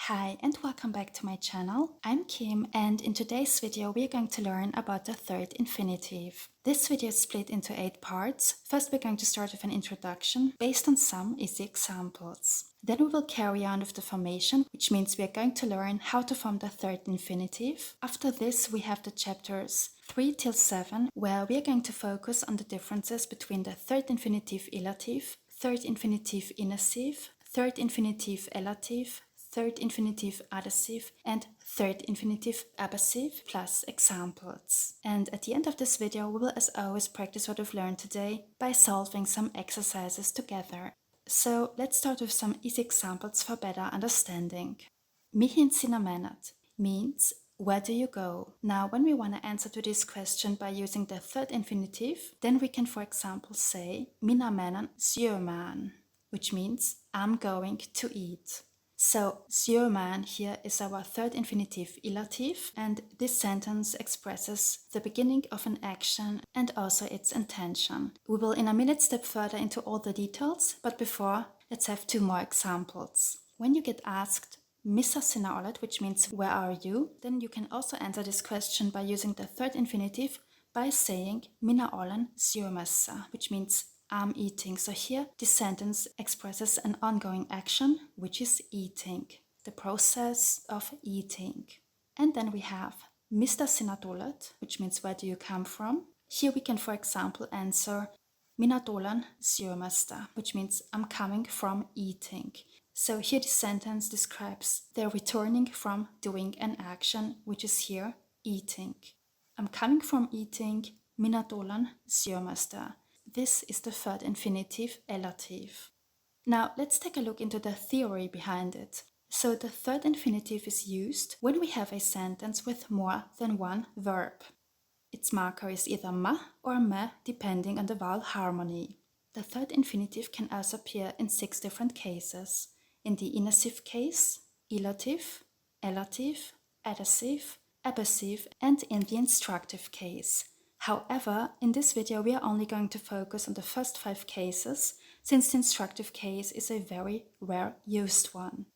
Hi and welcome back to my channel. I'm Kim and in today's video we are going to learn about the third infinitive. This video is split into 8 parts. First we're going to start with an introduction based on some easy examples. Then we will carry on with the formation, which means we are going to learn how to form the third infinitive. After this we have the chapters 3 till 7 where we are going to focus on the differences between the third infinitive ilative, third infinitive inassive, third infinitive elative, third infinitive adhesive, and third infinitive abassive, plus examples. And at the end of this video, we will as always practice what we've learned today by solving some exercises together. So let's start with some easy examples for better understanding. Mihin sinä menet means where do you go? Now, when we want to answer to this question by using the third infinitive, then we can, for example, say minä menen syömään, which means I'm going to eat. So, syömään here is our third infinitive ilative, and this sentence expresses the beginning of an action and also its intention. We will in a minute step further into all the details, but before, let's have 2 more examples. When you get asked, missä sinä olet, which means where are you, then you can also answer this question by using the third infinitive by saying minä olen syömässä, which means I'm eating. So here this sentence expresses an ongoing action, which is eating, the process of eating. And then we have mistä sinä tulet, which means where do you come from. Here we can, for example, answer minä tulen syömästä, which means I'm coming from eating. So here this sentence describes the returning from doing an action, which is here eating. I'm coming from eating, minä tulen syömästä. This is the third infinitive elative. Now let's take a look into the theory behind it. So the third infinitive is used when we have a sentence with more than one verb. Its marker is either ma or me depending on the vowel harmony. The third infinitive can also appear in 6 different cases. In the inassive case, ilative, elative, adhesive, abassive, and in the instructive case. However, in this video we are only going to focus on the first 5 cases, since the instructive case is a very rare used one.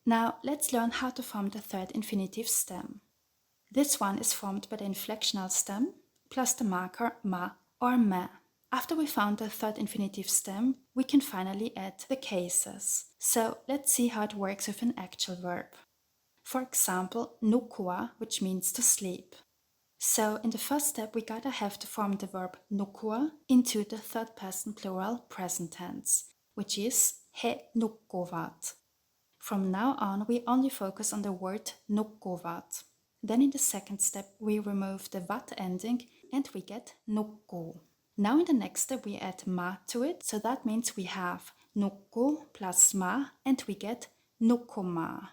Now let's learn how to form the third infinitive stem. This one is formed by the inflectional stem plus the marker ma or me. After we found the third infinitive stem, we can finally add the cases. So let's see how it works with an actual verb. For example, nukkua, which means to sleep. So in the first step we gotta have to form the verb nukkua into the third person plural present tense, which is he nukkuvat. From now on we only focus on the word nukkuvat. Then in the second step we remove the vat ending and we get nukku. Now in the next step we add ma to it, so that means we have nukku plus ma and we get nukkuma.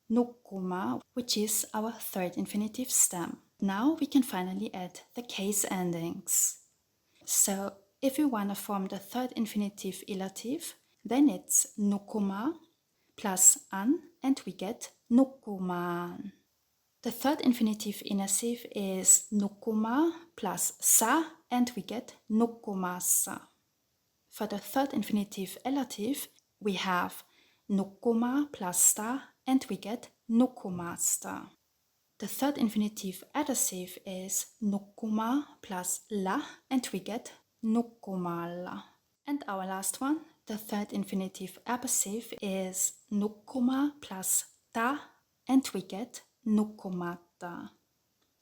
Nukkuma, which is our third infinitive stem. Now we can finally add the case endings. So if we want to form the third infinitive ilative, then it's nukkuma plus an and we get nukkumaan. The third infinitive inassive is nukkuma plus sa and we get nukkumassa. For the third infinitive elative, we have nukkuma plus sta and we get nukkumasta. The third infinitive adhesive is nukkuma plus la and we get nukkumalla. And our last one, the third infinitive abassive is nukkuma plus ta and we get nukkumatta.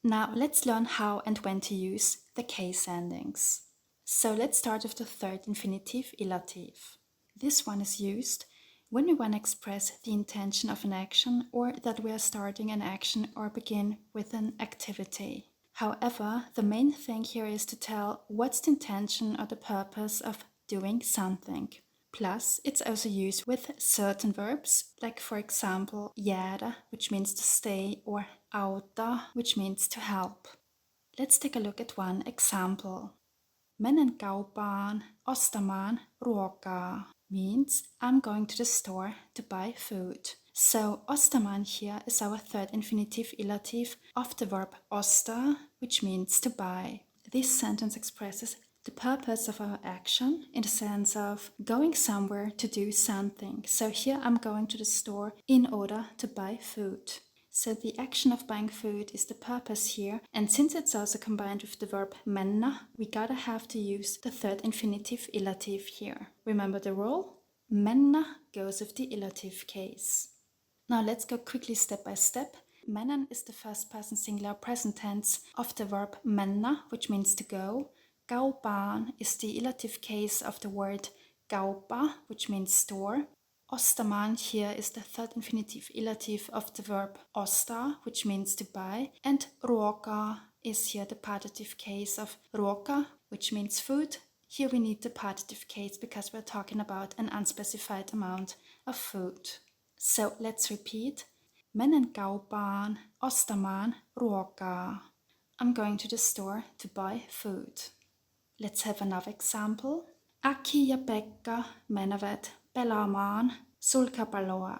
Now let's learn how and when to use the case endings. So let's start with the third infinitive ilative. This one is used when we want to express the intention of an action or that we are starting an action or begin with an activity. However, the main thing here is to tell what's the intention or the purpose of doing something. Plus, it's also used with certain verbs, like for example, jäädä, which means to stay, or auttaa, which means to help. Let's take a look at one example. Menen kauppaan ostamaan ruokaa means I'm going to the store to buy food. So ostamaan here is our third infinitive ilative of the verb osta, which means to buy. This sentence expresses the purpose of our action in the sense of going somewhere to do something. So here I'm going to the store in order to buy food. So the action of buying food is the purpose here, and since it's also combined with the verb mennä, we gotta have to use the third infinitive illative here. Remember the rule? Mennä goes with the illative case. Now let's go quickly step by step. Mennen is the first person singular present tense of the verb mennä, which means to go. Kaupaan is the illative case of the word kauppa, which means store. Ostamaan here is the third infinitive illative of the verb ostaa, which means to buy. And ruoka is here the partitive case of ruoka, which means food. Here we need the partitive case because we're talking about an unspecified amount of food. So let's repeat. Menen kaupaan ostamaan ruokaa. I'm going to the store to buy food. Let's have another example. Aki ja Pekka menevät pelaamaan sulkapalloa.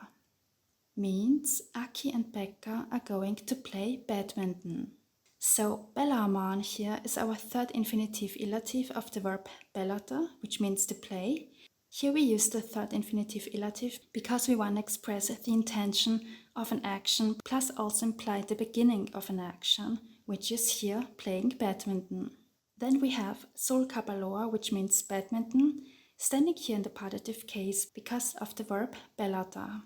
Means Aki and Pekka are going to play badminton. So pelaamaan here is our third infinitive illative of the verb pelata, which means to play. Here we use the third infinitive illative because we want to express the intention of an action plus also imply the beginning of an action, which is here playing badminton. Then we have sulkapalloa, which means badminton, standing here in the partitive case because of the verb pelata.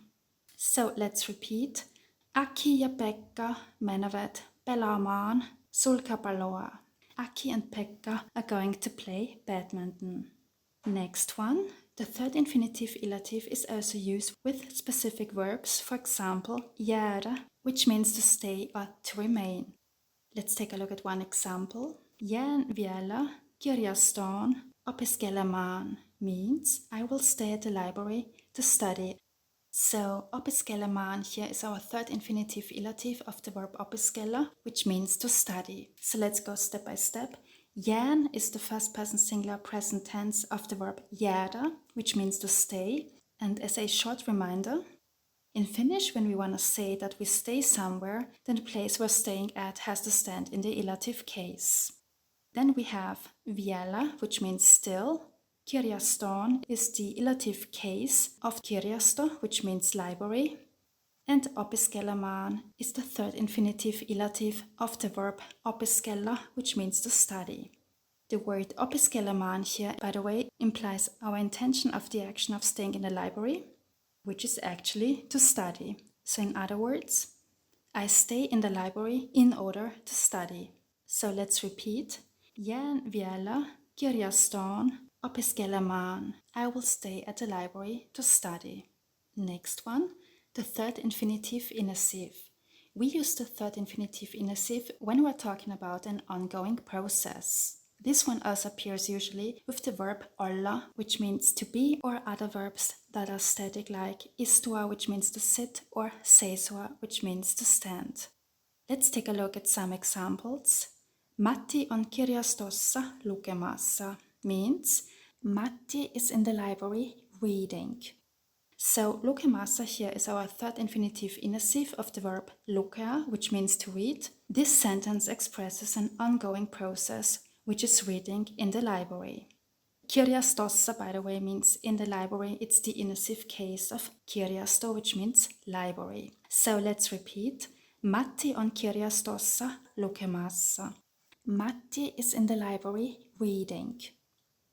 So let's repeat. Aki ja Pekka menevät pelaamaan sulkapalloa. Aki and Pekka are going to play badminton. Next one. The third infinitive illative is also used with specific verbs, for example, jäädä, which means to stay or to remain. Let's take a look at one example. Jään vielä kirjastoon opiskelemaan means I will stay at the library to study. So opiskelemaan here is our third infinitive illative of the verb opiskella, which means to study. So let's go step by step. Jään is the first person singular present tense of the verb jäädä, which means to stay. And as a short reminder, in Finnish, when we want to say that we stay somewhere, then the place we're staying at has to stand in the illative case. Then we have vielä, which means still. Kirjastoon is the illative case of kirjasto, which means library. And opiskelemaan is the third infinitive illative of the verb opiskella, which means to study. The word opiskelemaan here, by the way, implies our intention of the action of staying in the library, which is actually to study. So in other words, I stay in the library in order to study. So let's repeat. Jään vielä kirjastoon opiskelemaan. I will stay at the library to study. Next one. The third infinitive inessive. We use the third infinitive inessive when we're talking about an ongoing process. This one also appears usually with the verb olla, which means to be, or other verbs that are static like istua, which means to sit, or seisua, which means to stand. Let's take a look at some examples. Matti on kirjastossa lukemassa means Matti is in the library reading. So lukemassa here is our third infinitive inessive of the verb lukea, which means to read. This sentence expresses an ongoing process, which is reading in the library. Kirjastossa, by the way, means in the library. It's the inessive case of kirjasto, which means library. So let's repeat. Matti on kirjastossa lukemassa. Matti is in the library reading.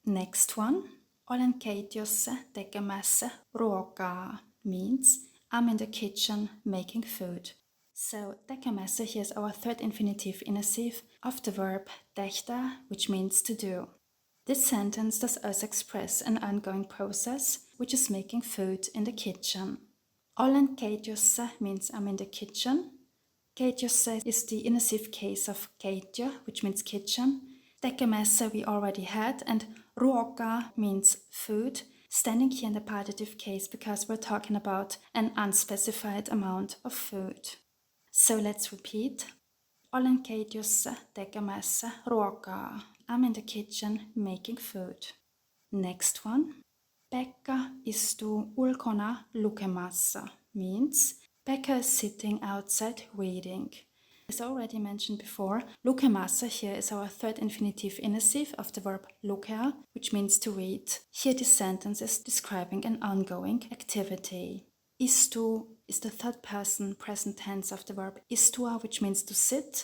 Next one. Olen keittiössä tekemässä ruokaa means I'm in the kitchen making food. So tekemässä here is our third infinitive inessive of the verb tehdä, which means to do. This sentence does also express an ongoing process, which is making food in the kitchen. Olen keittiössä means I'm in the kitchen. Keittiössä is the inessive case of keittiö, which means kitchen. Tekemässä we already had, and ruokaa means food, standing here in the partitive case because we're talking about an unspecified amount of food. So let's repeat. Olen keittiössä tekemässä ruokaa. I'm in the kitchen making food. Next one. Pekka istuu ulkona lukemassa means Pekka is sitting outside reading. As already mentioned before, lukemassa here is our third infinitive inessive of the verb lukea, which means to read. Here this sentence is describing an ongoing activity. Istu is the third person present tense of the verb istua, which means to sit.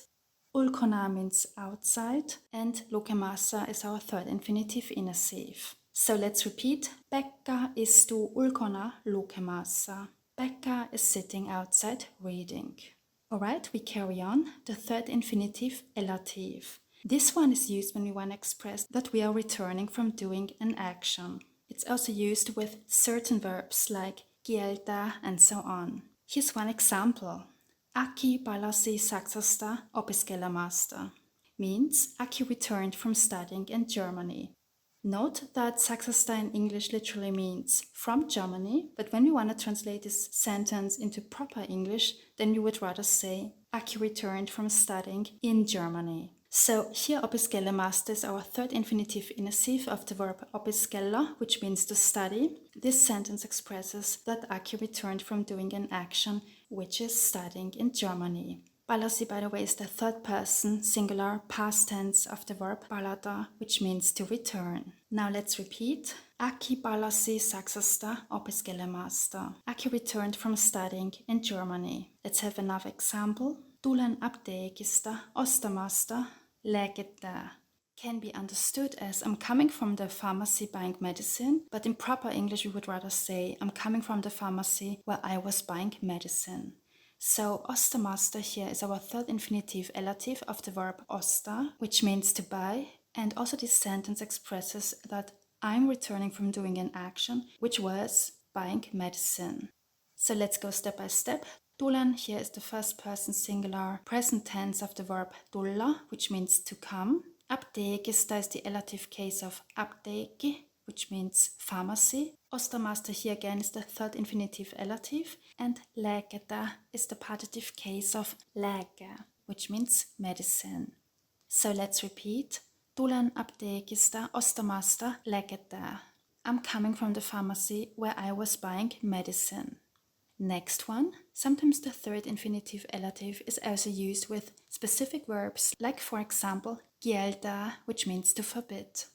Ulkona means outside, and lukemassa is our third infinitive inessive. So let's repeat. Pekka istu ulkona lukemassa. Pekka is sitting outside reading. Alright, we carry on. The third infinitive, elative. This one is used when we want to express that we are returning from doing an action. It's also used with certain verbs like kieltä and so on. Here's one example. Aki palasi Saksasta opiskelemasta. Means Aki returned from studying in Germany. Note that Saksasta in English literally means from Germany, but when we want to translate this sentence into proper English, then you would rather say Aki returned from studying in Germany. So here opiskelemasta is our third infinitive inessive of the verb opiskella, which means to study. This sentence expresses that Aki returned from doing an action, which is studying in Germany. Palasi, by the way, is the third person singular past tense of the verb palata, which means to return. Now let's repeat. Aki palasi Saksasta opiskelemasta. Aki returned from studying in Germany. Let's have another example. Tulen apteekista ostamasta lääkettä. Can be understood as I'm coming from the pharmacy buying medicine, but in proper English we would rather say I'm coming from the pharmacy where I was buying medicine. So ostamasta here is our third infinitive elative of the verb osta, which means to buy, and also this sentence expresses that I'm returning from doing an action, which was buying medicine. So let's go step by step. Tulen here is the first person singular present tense of the verb tulla, which means to come. Apteekista is the elative case of apteekki, which means pharmacy. Ostamasta here again is the third infinitive elative, and lääketä is the partitive case of lääke, which means medicine. So let's repeat. Tulen apteekista ostamasta lääkettä. I'm coming from the pharmacy where I was buying medicine. Next one. Sometimes the third infinitive elative is also used with specific verbs, like for example, kieltää, which means to forbid.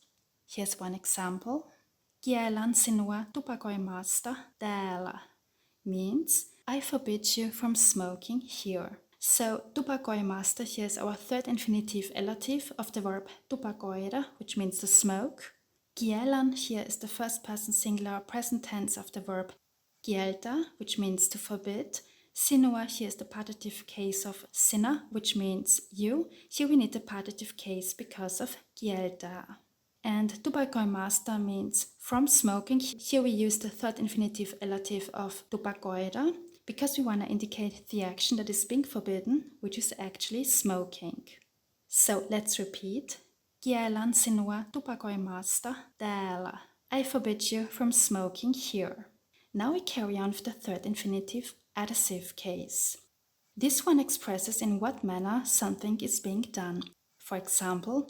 Here's one example. Kiellän sinua tupakoimasta täällä means I forbid you from smoking here. So tupakoimasta here is our third infinitive elative of the verb tupakoida, which means to smoke. Kiellän here is the first person singular present tense of the verb kieltä, which means to forbid. Sinua here is the partitive case of sinä, which means you. Here we need the partitive case because of kieltää. And tupakoimasta means from smoking. Here we use the third infinitive elative of tupakoida because we want to indicate the action that is being forbidden, which is actually smoking. So let's repeat. Kiellän sinua tupakoimasta täällä. I forbid you from smoking here. Now we carry on with the third infinitive adhesive case. This one expresses in what manner something is being done. For example,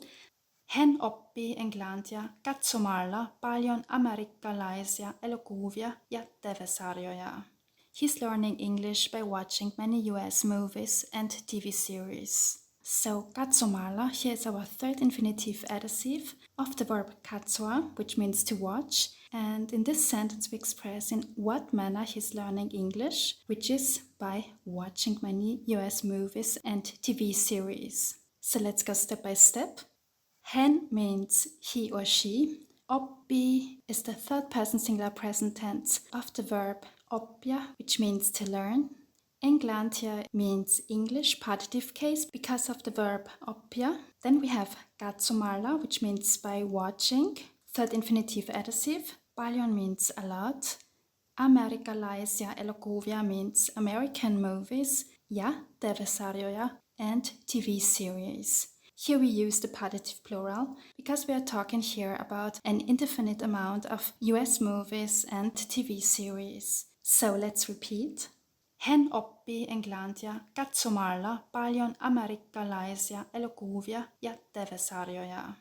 hän oppii englantia katsomalla paljon amerikkalaisia elokuvia ja TV-sarjoja. He's learning English by watching many US movies and TV series. So katsomalla here is our third infinitive adhesive of the verb katsoa, which means to watch. And in this sentence we express in what manner he's learning English, which is by watching many US movies and TV series. So let's go step by step. Hän means he or she. Oppi is the third person singular present tense of the verb oppia, which means to learn. Englantia means English partitive case because of the verb oppia. Then we have katsomalla, which means by watching. Third infinitive adhesive. Paljon means a lot. Amerikkalaisia elokuvia means American movies. Ja TV-sarjoja and TV series. Here we use the partitive plural because we are talking here about an indefinite amount of US movies and TV series. So let's repeat. Hän oppii englantia katsomalla paljon amerikkalaisia elokuvia ja TV-sarjoja.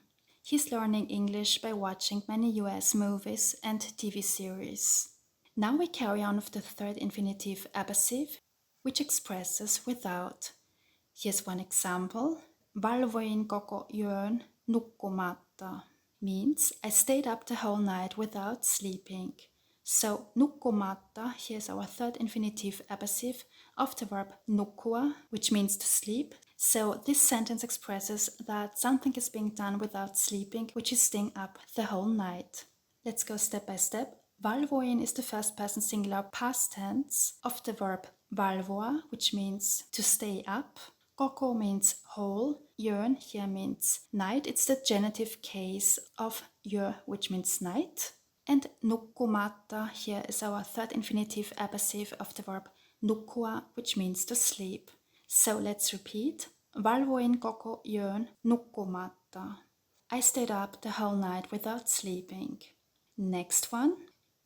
He's learning English by watching many US movies and TV series. Now we carry on with the third infinitive abusive, which expresses without. Here's one example. Valvoin koko yön nukkumatta means I stayed up the whole night without sleeping. So nukkumatta, here's our third infinitive abusive of the verb nukkua, which means to sleep. So this sentence expresses that something is being done without sleeping, which is staying up the whole night. Let's go step by step. Valvoin is the first person singular past tense of the verb valvoa, which means to stay up. Koko means whole. Yön here means night. It's the genitive case of yö, which means night. And nukkumatta here is our third infinitive abusive of the verb nukkua, which means to sleep. So let's repeat. Valvoin koko yön nukkumatta. I stayed up the whole night without sleeping. Next one.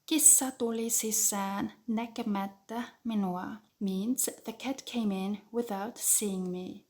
Kissa tuli sisään näkemättä minua means the cat came in without seeing me.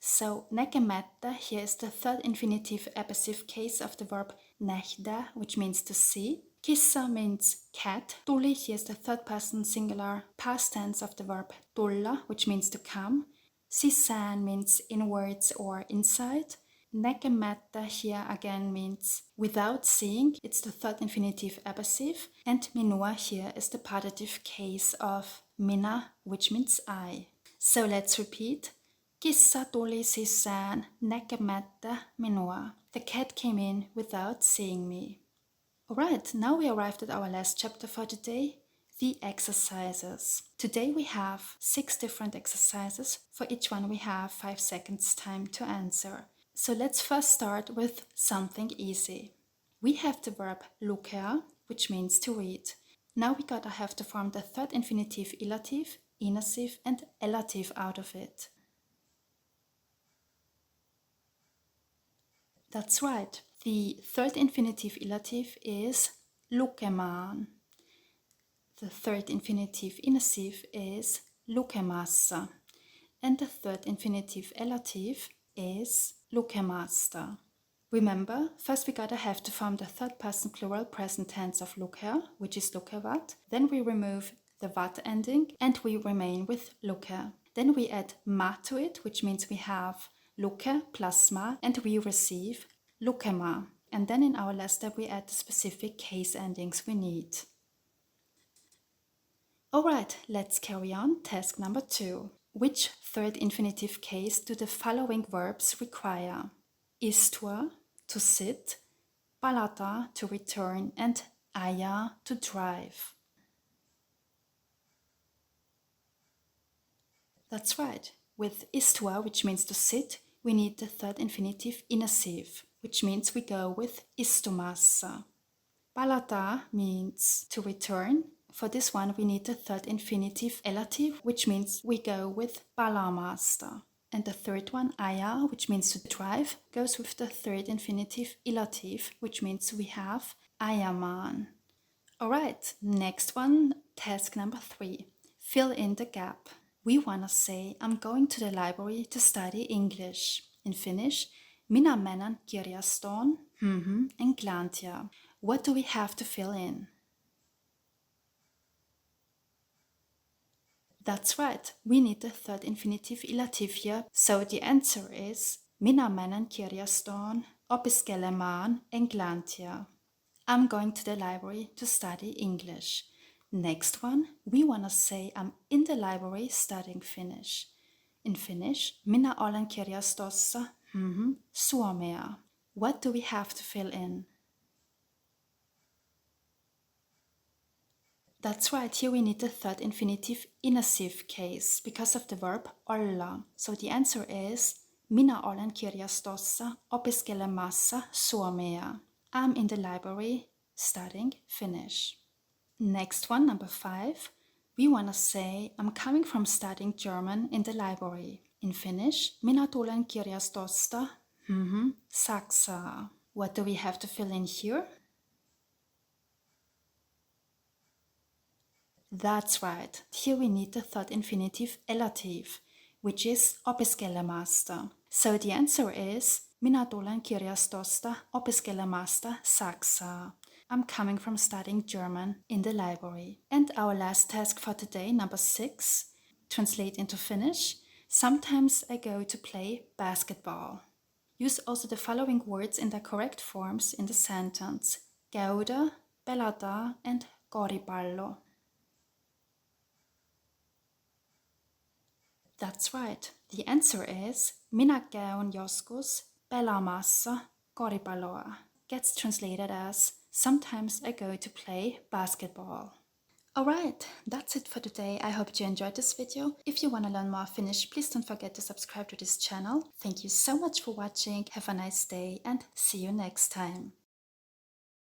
So näkemättä here is the third infinitive abusive case of the verb nähdä, which means to see. Kissa means cat. Tuli here is the third person singular past tense of the verb tulla, which means to come. Sisään means inwards or inside. Näkemättä here again means without seeing. It's the third infinitive abusive. And minua here is the partitive case of minä, which means I. So let's repeat. Kissa tuli sisään näkemättä minua. The cat came in without seeing me. Alright, now we arrived at our last chapter for today, the exercises. Today we have 6 different exercises. For each one we have 5 seconds time to answer. So let's first start with something easy. We have the verb lukea, which means to read. Now we gotta have to form the third infinitive illative, inessive and elative out of it. That's right. The third infinitive illative is lukemaan. The third infinitive inessive is lukemassa. And the third infinitive elative is lukemasta. Remember, first we gotta have to form the third person plural present tense of lukea, which is lukevat. Then we remove the vat ending and we remain with luke. Then we add ma to it, which means we have luke plus ma and we receive lukema. And then in our last step we add the specific case endings we need. Alright, let's carry on. Task number 2. Which third infinitive case do the following verbs require? Istua, to sit, palata, to return, and aja, to drive. That's right. With istua, which means to sit, we need the third infinitive inessive, which means we go with istumassa. Palata means to return. For this one, we need the third infinitive elative, which means we go with palamasta. And the third one, aja, which means to drive, goes with the third infinitive illative, which means we have ajamaan. Alright, next one, task number 3. Fill in the gap. We wanna say, I'm going to the library to study English. In Finnish, minä menen kirjastoon, Englantia. What do we have to fill in? That's right, we need the third infinitive illative here, so the answer is minä menen kirjastoon opiskelemaan englantia. I'm going to the library to study English. Next one, we wanna say I'm in the library studying Finnish. In Finnish, minä olen kirjastossa, suomea. What do we have to fill in? That's right, here we need the third infinitive inessive case because of the verb olla. So the answer is minä olen kirjastossa opiskelemassa suomea. I'm in the library studying Finnish. Next one, number 5. We wanna say I'm coming from studying German in the library. In Finnish, minä tulen kirjastosta, saksaa. What do we have to fill in here? That's right. Here we need the third infinitive elative, which is opiskelemasta. So the answer is minä tulen kirjastosta opiskelemasta saksaa. I'm coming from studying German in the library. And our last task for today, number 6, translate into Finnish. Sometimes I go to play basketball. Use also the following words in their correct forms in the sentence. Käydä, pelata and koripallo. That's right. The answer is minä käyn joskus pelaamassa koripalloa. Gets translated as sometimes I go to play basketball. Alright, that's it for today. I hope you enjoyed this video. If you want to learn more Finnish, please don't forget to subscribe to this channel. Thank you so much for watching. Have a nice day and see you next time.